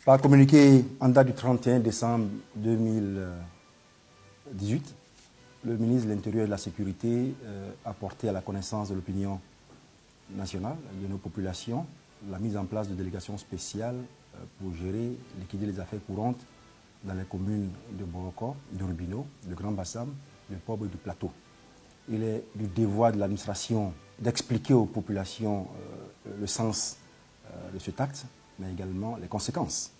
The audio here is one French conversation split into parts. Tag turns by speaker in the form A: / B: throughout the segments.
A: Par communiqué en date du 31 décembre 2018, le ministre de l'Intérieur et de la Sécurité a porté à la connaissance de l'opinion nationale, de nos populations, la mise en place de délégations spéciales pour gérer, liquider les affaires courantes dans les communes de Boroko, de Rubino, de Grand Bassam, de Pobre et du Plateau. Il est du devoir de l'administration d'expliquer aux populations le sens de cet acte, mais également les conséquences.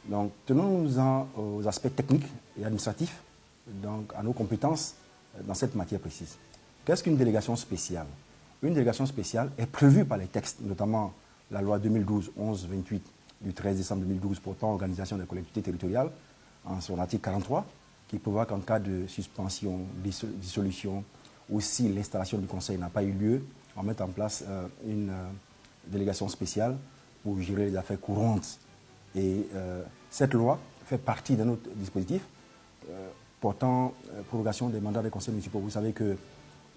A: Donc, tenons-nous-en aux aspects techniques et administratifs, donc à nos compétences dans cette matière précise. Qu'est-ce qu'une délégation spéciale? Une délégation spéciale est prévue par les textes, notamment la loi 2012-11-28 du 13 décembre 2012 portant organisation des collectivités territoriales, en son article 43, qui prévoit qu'en cas de suspension, dissolution, ou si l'installation du conseil n'a pas eu lieu, on met en place une délégation spéciale pour gérer les affaires courantes. Et cette loi fait partie d'un autre dispositif portant prorogation des mandats des conseils municipaux. Vous savez que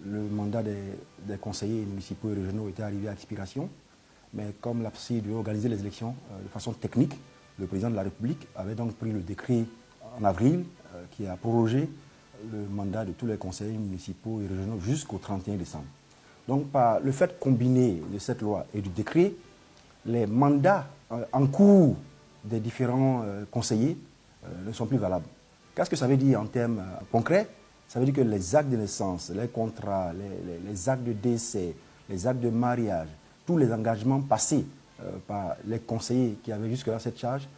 A: le mandat des conseillers municipaux et régionaux était arrivé à expiration, mais comme la CIE devait organiser les élections de façon technique, le président de la République avait donc pris le décret en avril qui a prorogé le mandat de tous les conseillers municipaux et régionaux jusqu'au 31 décembre. Donc par le fait combiné de cette loi et du décret, les mandats en cours des différents conseillers ne sont plus valables. Qu'est-ce que ça veut dire en termes concrets? Ça veut dire que les actes de naissance, les contrats, les actes de décès, les actes de mariage, tous les engagements passés par les conseillers qui avaient jusque-là cette charge,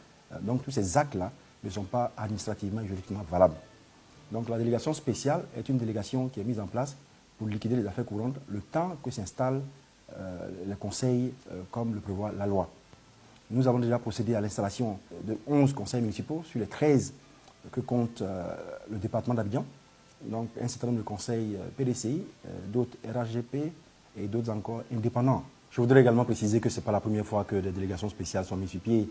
A: donc tous ces actes-là ne sont pas administrativement et juridiquement valables. Donc la délégation spéciale est une délégation qui est mise en place pour liquider les affaires courantes le temps que s'installe les conseils comme le prévoit la loi. Nous avons déjà procédé à l'installation de 11 conseils municipaux sur les 13 que compte le département d'Abidjan. Donc un certain nombre de conseils PDCI, d'autres RHGP et d'autres encore indépendants. Je voudrais également préciser que ce n'est pas la première fois que des délégations spéciales sont mises sur pied.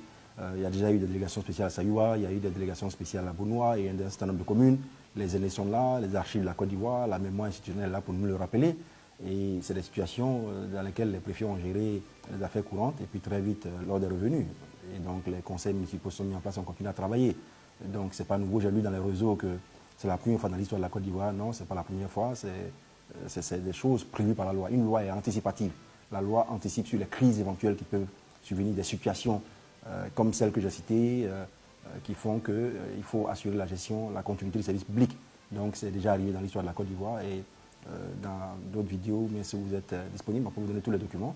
A: Il y a déjà eu des délégations spéciales à Sayoua, il y a eu des délégations spéciales à Bounoua et un certain nombre de communes. Les aînés sont là, les archives de la Côte d'Ivoire, la mémoire institutionnelle est là pour nous le rappeler. Et c'est des situations dans lesquelles les préfets ont géré les affaires courantes et puis très vite l'ordre est revenu. Et donc les conseils municipaux sont mis en place, on continue à travailler. Donc ce n'est pas nouveau, j'ai lu dans les réseaux que c'est la première fois dans l'histoire de la Côte d'Ivoire. Non, ce n'est pas la première fois, c'est des choses prévues par la loi. Une loi est anticipative. La loi anticipe sur les crises éventuelles qui peuvent survenir, des situations comme celles que j'ai citées, qui font qu'il faut assurer la gestion, la continuité du service public. Donc c'est déjà arrivé dans l'histoire de la Côte d'Ivoire et dans d'autres vidéos, mais si vous êtes disponible, on peut vous donner tous les documents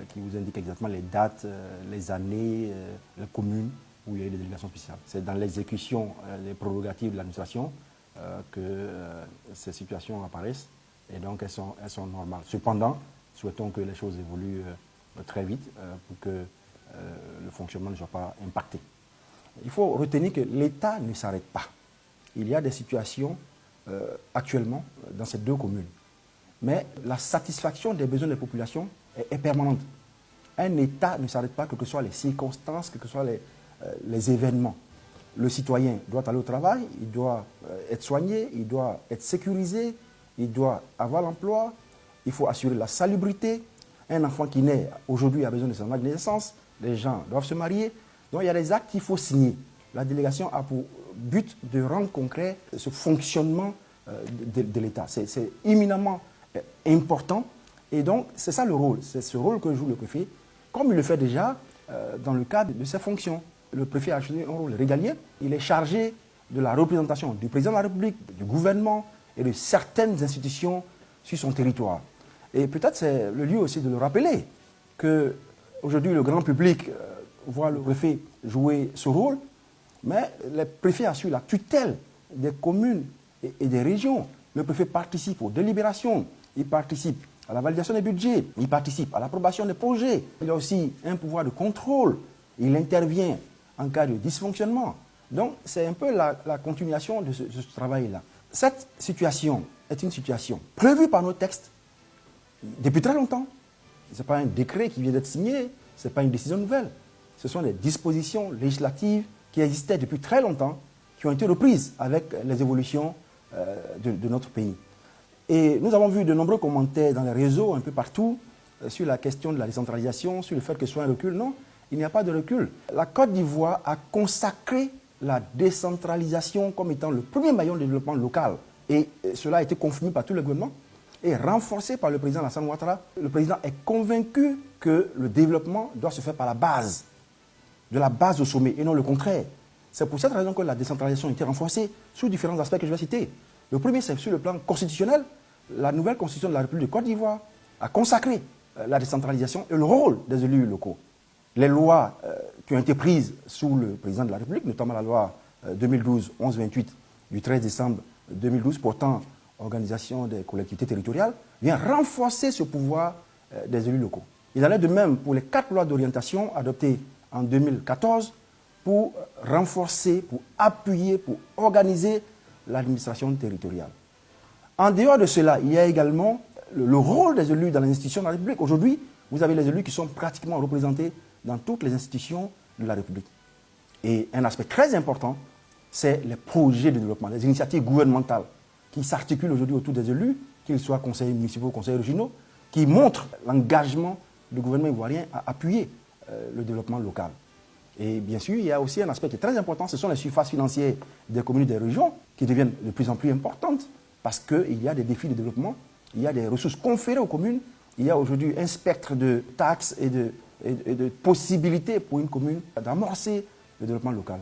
A: qui vous indiquent exactement les dates, les années, les communes où il y a eu des délégations spéciales. C'est dans l'exécution des prérogatives de l'administration que ces situations apparaissent et donc elles sont normales. Cependant, souhaitons que les choses évoluent très vite pour que le fonctionnement ne soit pas impacté. Il faut retenir que l'État ne s'arrête pas. Il y a des situations actuellement dans ces deux communes. Mais la satisfaction des besoins des populations est permanente. Un État ne s'arrête pas, quelles que soient les circonstances, quels que soient les événements. Le citoyen doit aller au travail, il doit être soigné, il doit être sécurisé, il doit avoir l'emploi, il faut assurer la salubrité. Un enfant qui naît aujourd'hui a besoin de son acte de naissance, les gens doivent se marier. Donc il y a des actes qu'il faut signer. La délégation a pour but de rendre concret ce fonctionnement de l'État. C'est éminemment important et donc c'est ça le rôle. C'est ce rôle que joue le préfet, comme il le fait déjà dans le cadre de ses fonctions. Le préfet a joué un rôle régalien. Il est chargé de la représentation du président de la République, du gouvernement et de certaines institutions sur son territoire. Et peut-être c'est le lieu aussi de le rappeler qu'aujourd'hui le grand public voit le préfet jouer ce rôle, mais le préfet assure la tutelle des communes et des régions. Le préfet participe aux délibérations, il participe à la validation des budgets, il participe à l'approbation des projets. Il a aussi un pouvoir de contrôle, il intervient en cas de dysfonctionnement. Donc c'est un peu la continuation de ce travail-là. Cette situation est une situation prévue par nos textes depuis très longtemps. Ce n'est pas un décret qui vient d'être signé, ce n'est pas une décision nouvelle. Ce sont des dispositions législatives qui existaient depuis très longtemps, qui ont été reprises avec les évolutions de notre pays. Et nous avons vu de nombreux commentaires dans les réseaux, un peu partout, sur la question de la décentralisation, sur le fait que ce soit un recul. Non, il n'y a pas de recul. La Côte d'Ivoire a consacré la décentralisation comme étant le premier maillon de développement local. Et cela a été confirmé par tous les gouvernements et renforcé par le président Alassane Ouattara. Le président est convaincu que le développement doit se faire par la base, de la base au sommet, et non le contraire. C'est pour cette raison que la décentralisation a été renforcée sous différents aspects que je vais citer. Le premier, c'est sur le plan constitutionnel. La nouvelle constitution de la République de Côte d'Ivoire a consacré la décentralisation et le rôle des élus locaux. Les lois qui ont été prises sous le président de la République, notamment la loi 2012-1128 du 13 décembre 2012 portant organisation des collectivités territoriales, vient renforcer ce pouvoir des élus locaux. Il en est de même pour les 4 lois d'orientation adoptées en 2014 pour renforcer, pour appuyer, pour organiser l'administration territoriale. En dehors de cela, il y a également le rôle des élus dans les institutions de la République. Aujourd'hui, vous avez les élus qui sont pratiquement représentés dans toutes les institutions de la République. Et un aspect très important, c'est les projets de développement, les initiatives gouvernementales qui s'articulent aujourd'hui autour des élus, qu'ils soient conseillers municipaux, conseillers régionaux, qui montrent l'engagement du gouvernement ivoirien à appuyer le développement local. Et bien sûr, il y a aussi un aspect qui est très important, ce sont les surfaces financières des communes et des régions qui deviennent de plus en plus importantes parce qu'il y a des défis de développement, il y a des ressources conférées aux communes, il y a aujourd'hui un spectre de taxes et de possibilités pour une commune d'amorcer le développement local.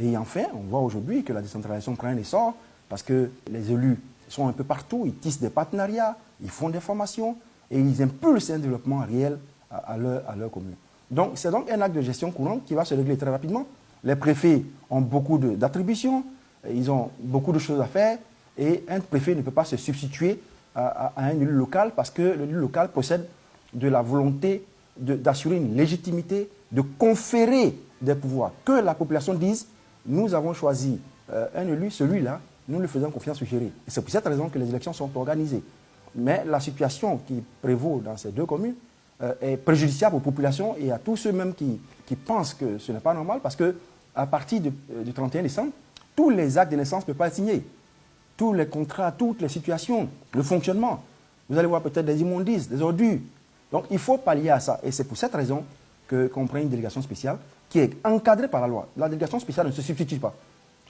A: Et enfin, on voit aujourd'hui que la décentralisation prend un essor parce que les élus sont un peu partout, ils tissent des partenariats, ils font des formations et ils impulsent un développement réel à leur commune. Donc, c'est donc un acte de gestion courante qui va se régler très rapidement. Les préfets ont beaucoup d'attributions, ils ont beaucoup de choses à faire et un préfet ne peut pas se substituer à un élu local parce que l'élu local possède de la volonté d'assurer une légitimité, de conférer des pouvoirs. Que la population dise, nous avons choisi un élu, celui-là, nous lui faisons confiance sur gérer. Et c'est pour cette raison que les élections sont organisées. Mais la situation qui prévaut dans ces 2 communes est préjudiciable aux populations et à tous ceux même qui pensent que ce n'est pas normal parce qu'à partir du 31 décembre, tous les actes de naissance ne peuvent pas être signés. Tous les contrats, toutes les situations, le fonctionnement. Vous allez voir peut-être des immondices, des ordures. Donc il faut pallier à ça. Et c'est pour cette raison qu'on prend une délégation spéciale qui est encadrée par la loi. La délégation spéciale ne se substitue pas.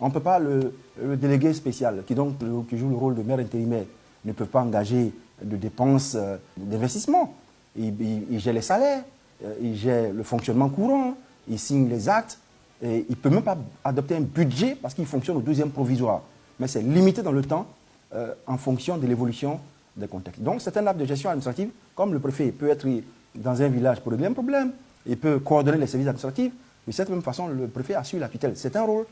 A: On ne peut pas le délégué spécial, qui joue le rôle de maire intérimaire, ne peut pas engager de dépenses d'investissement. Il gère les salaires, il gère le fonctionnement courant, il signe les actes, et il ne peut même pas adopter un budget parce qu'il fonctionne au 12e provisoire. Mais c'est limité dans le temps en fonction de l'évolution des contextes. Donc c'est un acte de gestion administrative, comme le préfet peut être dans un village pour régler un problème, il peut coordonner les services administratifs, de cette même façon le préfet assure la tutelle. C'est un rôle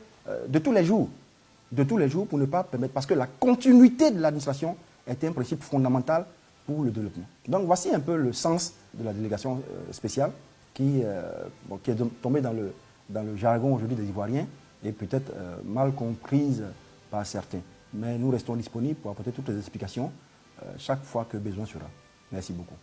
A: de tous les jours pour ne pas permettre, parce que la continuité de l'administration est un principe fondamental pour le développement. Donc voici un peu le sens de la délégation spéciale qui est tombée dans le jargon aujourd'hui des Ivoiriens et peut-être mal comprise par certains. Mais nous restons disponibles pour apporter toutes les explications chaque fois que besoin sera. Merci beaucoup.